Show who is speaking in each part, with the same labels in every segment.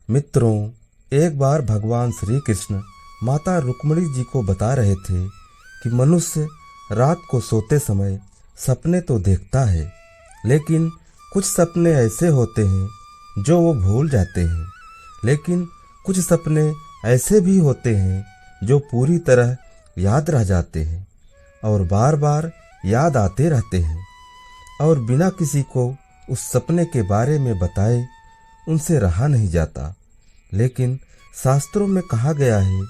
Speaker 1: मित्रों, एक बार भगवान श्री कृष्ण माता रुक्मिणी जी को बता रहे थे कि मनुष्य रात को सोते समय सपने तो देखता है, लेकिन कुछ सपने ऐसे होते हैं जो वो भूल जाते हैं, लेकिन कुछ सपने ऐसे भी होते हैं जो पूरी तरह याद रह जाते हैं और बार बार याद आते रहते हैं और बिना किसी को उस सपने के बारे में बताए उनसे रहा नहीं जाता। लेकिन शास्त्रों में कहा गया है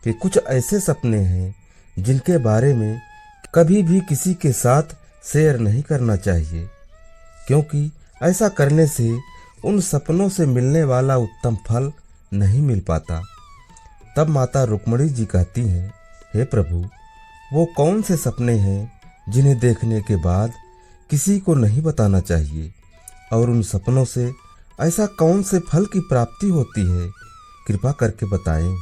Speaker 1: कि कुछ ऐसे सपने हैं जिनके बारे में कभी भी किसी के साथ शेयर नहीं करना चाहिए, क्योंकि ऐसा करने से उन सपनों से मिलने वाला उत्तम फल नहीं मिल पाता। तब माता रुक्मिणी जी कहती हैं, हे प्रभु, वो कौन से सपने हैं जिन्हें देखने के बाद किसी को नहीं बताना चाहिए, और उन सपनों से ऐसा कौन से फल की प्राप्ति होती है, कृपा करके बताएं।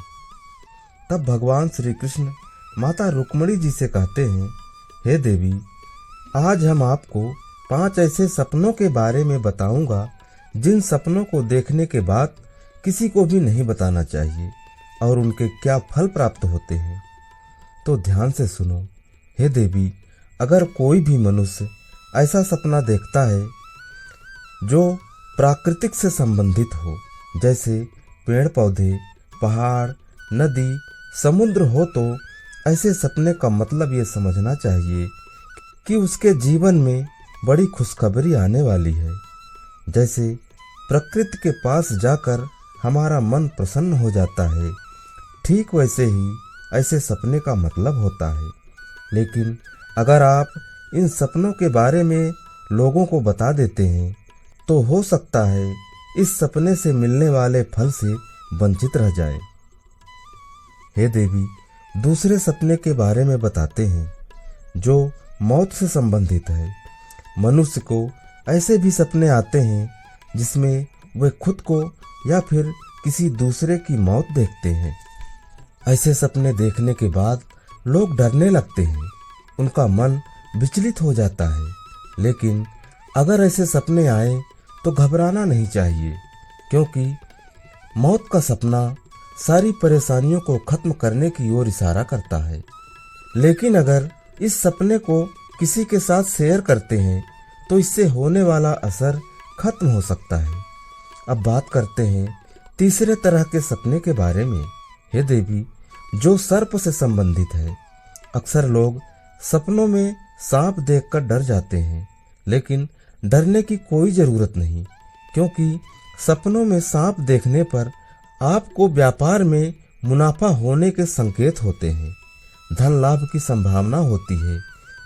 Speaker 1: तब भगवान श्री कृष्ण माता रुक्मिणी जी से कहते हैं, हे देवी, आज हम आपको 5 ऐसे सपनों के बारे में बताऊंगा जिन सपनों को देखने के बाद किसी को भी नहीं बताना चाहिए और उनके क्या फल प्राप्त होते हैं। तो ध्यान से सुनो। हे देवी, अगर कोई भी मनुष्य ऐसा सपना देखता है जो प्राकृतिक से संबंधित हो, जैसे पेड़ पौधे, पहाड़, नदी, समुद्र हो, तो ऐसे सपने का मतलब ये समझना चाहिए कि उसके जीवन में बड़ी खुशखबरी आने वाली है। जैसे प्रकृति के पास जाकर हमारा मन प्रसन्न हो जाता है, ठीक वैसे ही ऐसे सपने का मतलब होता है। लेकिन अगर आप इन सपनों के बारे में लोगों को बता देते हैं तो हो सकता है इस सपने से मिलने वाले फल से वंचित रह जाए। हे देवी, दूसरे सपने के बारे में बताते हैं जो मौत से संबंधित है। मनुष्य को ऐसे भी सपने आते हैं जिसमें वे खुद को या फिर किसी दूसरे की मौत देखते हैं। ऐसे सपने देखने के बाद लोग डरने लगते हैं, उनका मन विचलित हो जाता है। लेकिन अगर ऐसे सपने आए तो घबराना नहीं चाहिए, क्योंकि मौत का सपना सारी परेशानियों को खत्म करने की ओर इशारा करता है। लेकिन अगर इस सपने को किसी के साथ शेयर करते हैं तो इससे होने वाला असर खत्म हो सकता है। अब बात करते हैं तीसरे तरह के सपने के बारे में। हे देवी, जो सर्प से संबंधित है। अक्सर लोग सपनों में सांप देखकर डर जाते हैं, लेकिन डरने की कोई जरूरत नहीं, क्योंकि सपनों में सांप देखने पर आपको व्यापार में मुनाफा होने के संकेत होते हैं, धन लाभ की संभावना होती है।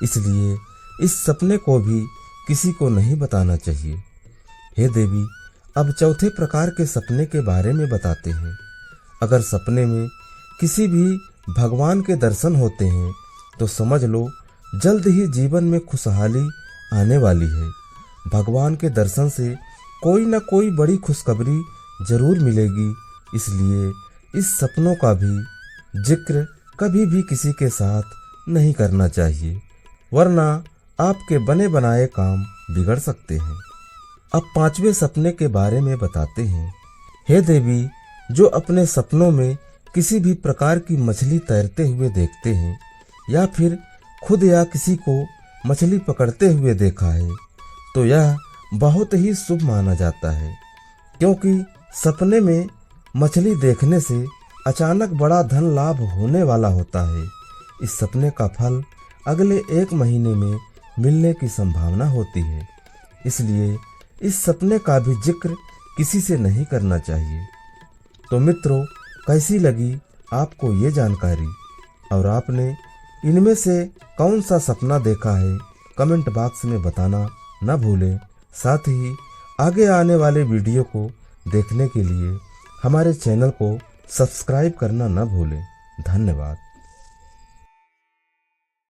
Speaker 1: इसलिए इस सपने को भी किसी को नहीं बताना चाहिए। हे देवी, अब चौथे प्रकार के सपने के बारे में बताते हैं। अगर सपने में किसी भी भगवान के दर्शन होते हैं तो समझ लो जल्द ही जीवन में खुशहाली आने वाली है। भगवान के दर्शन से कोई न कोई बड़ी खुशखबरी जरूर मिलेगी। इसलिए इस सपनों का भी जिक्र कभी भी किसी के साथ नहीं करना चाहिए, वरना आपके बने बनाए काम बिगड़ सकते हैं। अब 5वें सपने के बारे में बताते हैं। हे देवी, जो अपने सपनों में किसी भी प्रकार की मछली तैरते हुए देखते हैं या फिर खुद या किसी को मछली पकड़ते हुए देखा है, तो यह बहुत ही शुभ माना जाता है, क्योंकि सपने में मछली देखने से अचानक बड़ा धन लाभ होने वाला होता है। इस सपने का फल अगले 1 महीने में मिलने की संभावना होती है। इसलिए इस सपने का भी जिक्र किसी से नहीं करना चाहिए। तो मित्रों, कैसी लगी आपको ये जानकारी, और आपने इनमें से कौन सा सपना देखा है, कमेंट बॉक्स में बताना न भूलें। साथ ही आगे आने वाले वीडियो को देखने के लिए हमारे चैनल को सब्सक्राइब करना न भूलें। धन्यवाद।